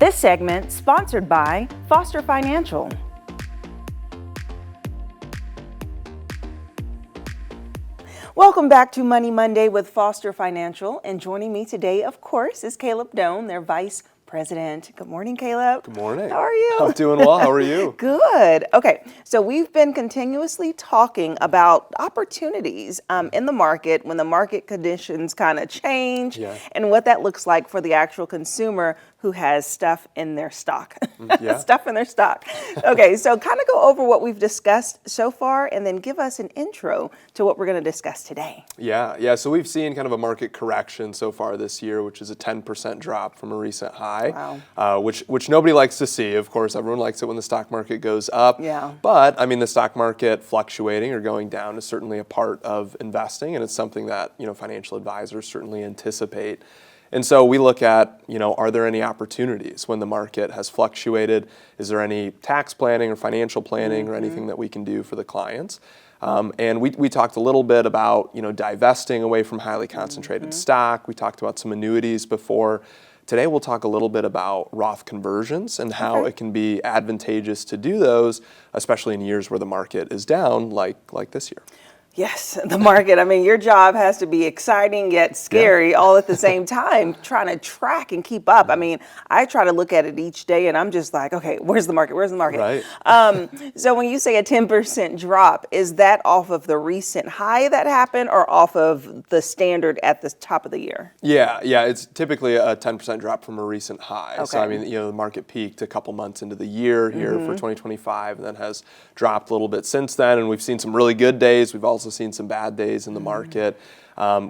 This segment sponsored by Foster Financial. Welcome back to Money Monday with Foster Financial, and joining me today, of course, is Caleb Doane, their Vice President. Good morning, Caleb. Good morning. How are you? I'm doing well. How are you? Good. Okay, so we've been continuously talking about opportunities in the market when the market conditions kind of change, and what that looks like for the actual consumer who has stuff in their stock. Stuff in their stock. Okay, so kind of go over what we've discussed so far and then give us an intro to what we're going to discuss today. Yeah. So we've seen kind of a market correction so far this year, which is a 10% drop from a recent high, which nobody likes to see. Of course, everyone likes it when the stock market goes up. But I mean, the stock market fluctuating or going down is certainly a part of investing, and it's something that financial advisors certainly anticipate. And so we look at, are there any opportunities when the market has fluctuated? Is there any tax planning or financial planning or anything that we can do for the clients? And we talked a little bit about, divesting away from highly concentrated stock. We talked about some annuities before. Today we'll talk a little bit about Roth conversions and how it can be advantageous to do those, especially in years where the market is down, like this year. Yes, the market. I mean, your job has to be exciting yet scary all at the same time, trying to track and keep up. I mean, I try to look at it each day and I'm just like, okay, where's the market? Where's the market? Right. So when you say a 10% drop, is that off of the recent high that happened or off of the standard at the top of the year? Yeah. It's typically a 10% drop from a recent high. Okay. So, I mean, the market peaked a couple months into the year here for 2025 and then has dropped a little bit since then. And we've seen some really good days. We've also seen some bad days in the market,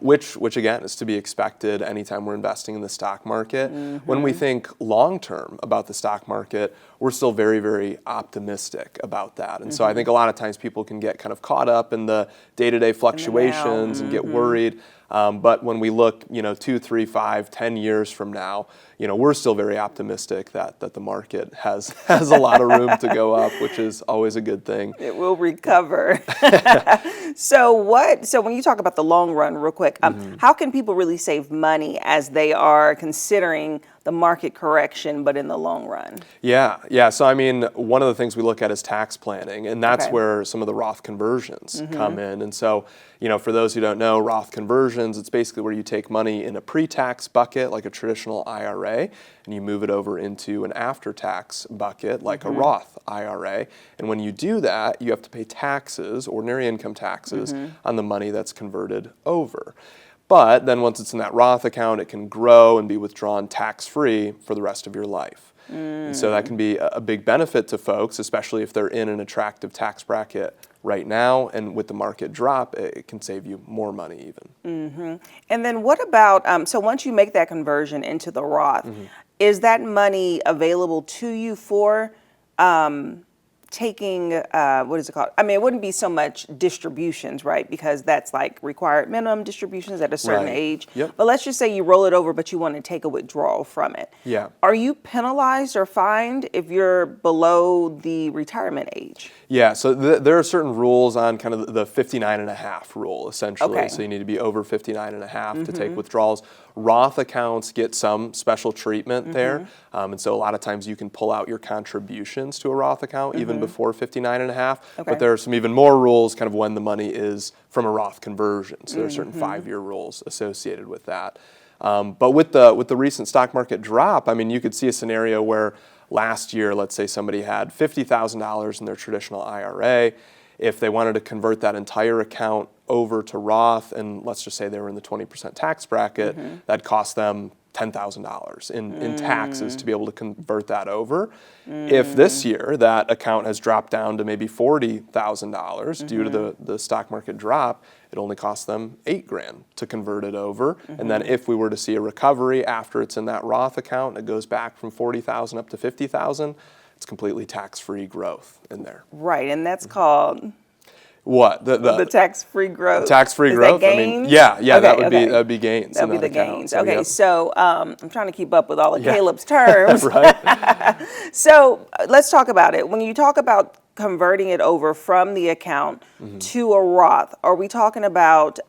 which again is to be expected anytime we're investing in the stock market. When we think long term about the stock market, we're still very, very optimistic about that. And so I think a lot of times people can get kind of caught up in the day-to-day fluctuations and get worried. But when we look, 2, 3, 5, 10 years from now, we're still very optimistic that the market has a lot of room to go up, which is always a good thing. It will recover. So when you talk about the long run real quick, how can people really save money as they are considering the market correction, but in the long run? Yeah. So, I mean, one of the things we look at is tax planning, and that's where some of the Roth conversions come in. And so, for those who don't know, Roth conversions, it's basically where you take money in a pre-tax bucket, like a traditional IRA, and you move it over into an after-tax bucket, like a Roth IRA. And when you do that, you have to pay taxes, ordinary income taxes, on the money that's converted over. But then once it's in that Roth account, it can grow and be withdrawn tax-free for the rest of your life. And so that can be a big benefit to folks, especially if they're in an attractive tax bracket right now. And with the market drop, it can save you more money even. And then what about, so once you make that conversion into the Roth, is that money available to you for taking, what is it called? I mean, it wouldn't be so much distributions, right? Because that's like required minimum distributions at a certain age. But let's just say you roll it over, but you want to take a withdrawal from it. Are you penalized or fined if you're below the retirement age? Yeah, so there are certain rules on kind of the 59 and a half rule, essentially. So you need to be over 59 and a half to take withdrawals. Roth accounts get some special treatment there. And so a lot of times you can pull out your contributions to a Roth account even before 59 and a half. But there are some even more rules kind of when the money is from a Roth conversion. So there are certain 5-year rules associated with that. But with the recent stock market drop, I mean, you could see a scenario where last year, let's say somebody had $50,000 in their traditional IRA. If they wanted to convert that entire account over to Roth, and let's just say they were in the 20% tax bracket, that cost them $10,000 in taxes to be able to convert that over. If this year that account has dropped down to maybe $40,000 due to the stock market drop, it only costs them $8,000 to convert it over. And then if we were to see a recovery after it's in that Roth account, it goes back from $40,000 up to $50,000. It's completely tax-free growth in there. Right, and that's called what? The tax-free growth. Tax-free growth. Is that gains? I mean, yeah, okay, that would be gains. That would be the account. gains. So, okay, so I'm trying to keep up with all of Caleb's terms. Right. So let's talk about it. When you talk about converting it over from the account to a Roth, are we talking about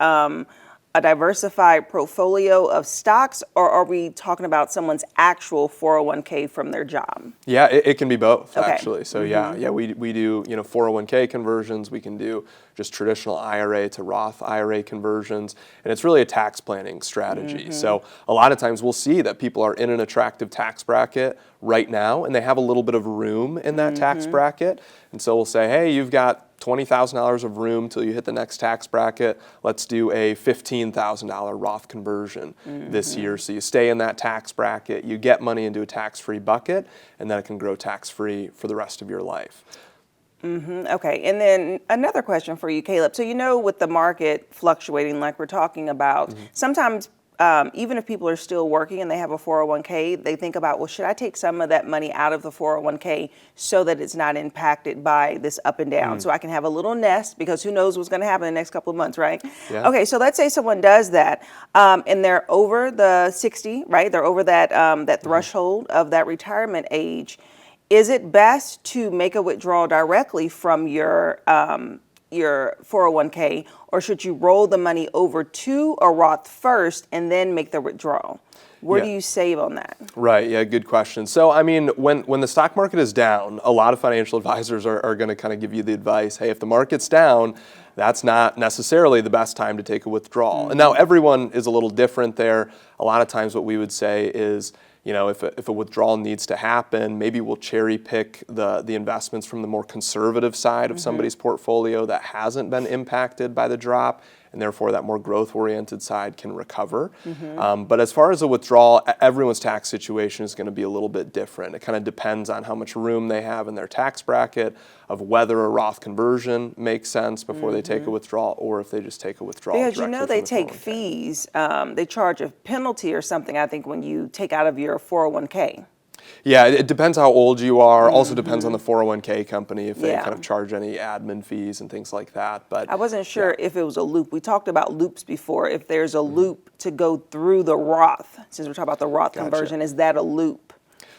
a diversified portfolio of stocks, or are we talking about someone's actual 401k from their job? Yeah, it can be both, Okay. actually. So we do 401k conversions. We can do just traditional IRA to Roth IRA conversions, and it's really a tax planning strategy. So a lot of times we'll see that people are in an attractive tax bracket right now, and they have a little bit of room in that tax bracket, and so we'll say, hey, you've got $20,000 of room till you hit the next tax bracket. Let's do a $15,000 Roth conversion this year. So you stay in that tax bracket, you get money into a tax-free bucket, and then it can grow tax-free for the rest of your life. Okay, and then another question for you, Caleb. So with the market fluctuating like we're talking about, sometimes even if people are still working and they have a 401k, they think about, well, should I take some of that money out of the 401k so that it's not impacted by this up and down? So I can have a little nest, because who knows what's going to happen in the next couple of months, right? Yeah. Okay, so let's say someone does that and they're over the 60, right? They're over that, that threshold of that retirement age. Is it best to make a withdrawal directly from your 401k, or should you roll the money over to a Roth first and then make the withdrawal? Where do you save on that? Right, yeah, good question. So, I mean, when the stock market is down, a lot of financial advisors are going to kind of give you the advice, hey, if the market's down, that's not necessarily the best time to take a withdrawal. And now everyone is a little different there. A lot of times what we would say is, if a withdrawal needs to happen, maybe we'll cherry pick the investments from the more conservative side of somebody's portfolio that hasn't been impacted by the drop, and therefore that more growth-oriented side can recover. But as far as a withdrawal, everyone's tax situation is going to be a little bit different. It kind of depends on how much room they have in their tax bracket, of whether a Roth conversion makes sense before they take a withdrawal, or if they just take a withdrawal Because directly they from the take 401k. fees. They charge a penalty or something, I think, when you take out of your 401k. Yeah, it depends how old you are. Also depends on the 401k company, if they kind of charge any admin fees and things like that. But I wasn't sure if it was a loop. We talked about loops before. If there's a loop to go through the Roth, since we're talking about the Roth conversion, is that a loop?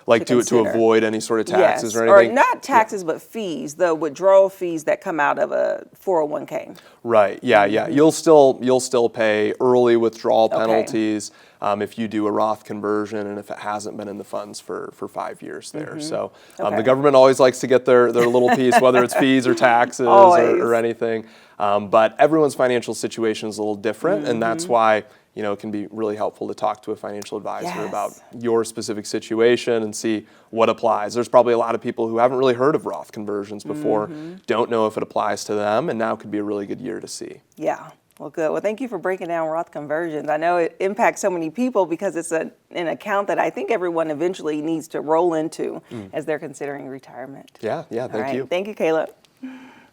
Like to avoid any sort of taxes or anything? Or not taxes, but fees, the withdrawal fees that come out of a 401k. Right, yeah. You'll still pay early withdrawal penalties if you do a Roth conversion and if it hasn't been in the funds for 5 years there. So the government always likes to get their little piece, whether it's fees or taxes or anything. But everyone's financial situation is a little different, and that's why it can be really helpful to talk to a financial advisor about your specific situation and see what applies. There's probably a lot of people who haven't really heard of Roth conversions before, don't know if it applies to them, and now could be a really good year to see. Yeah. Well, good. Well, thank you for breaking down Roth conversions. I know it impacts so many people because it's an account that I think everyone eventually needs to roll into as they're considering retirement. Yeah, thank you. Thank you, Caleb.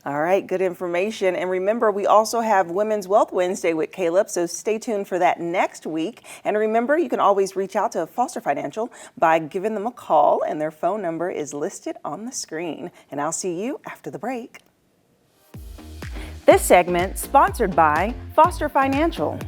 All right, good information. And remember, we also have Women's Wealth Wednesday with Caleb, so stay tuned for that next week. And remember, you can always reach out to Foster Financial by giving them a call, and their phone number is listed on the screen. And I'll see you after the break. This segment sponsored by Foster Financial.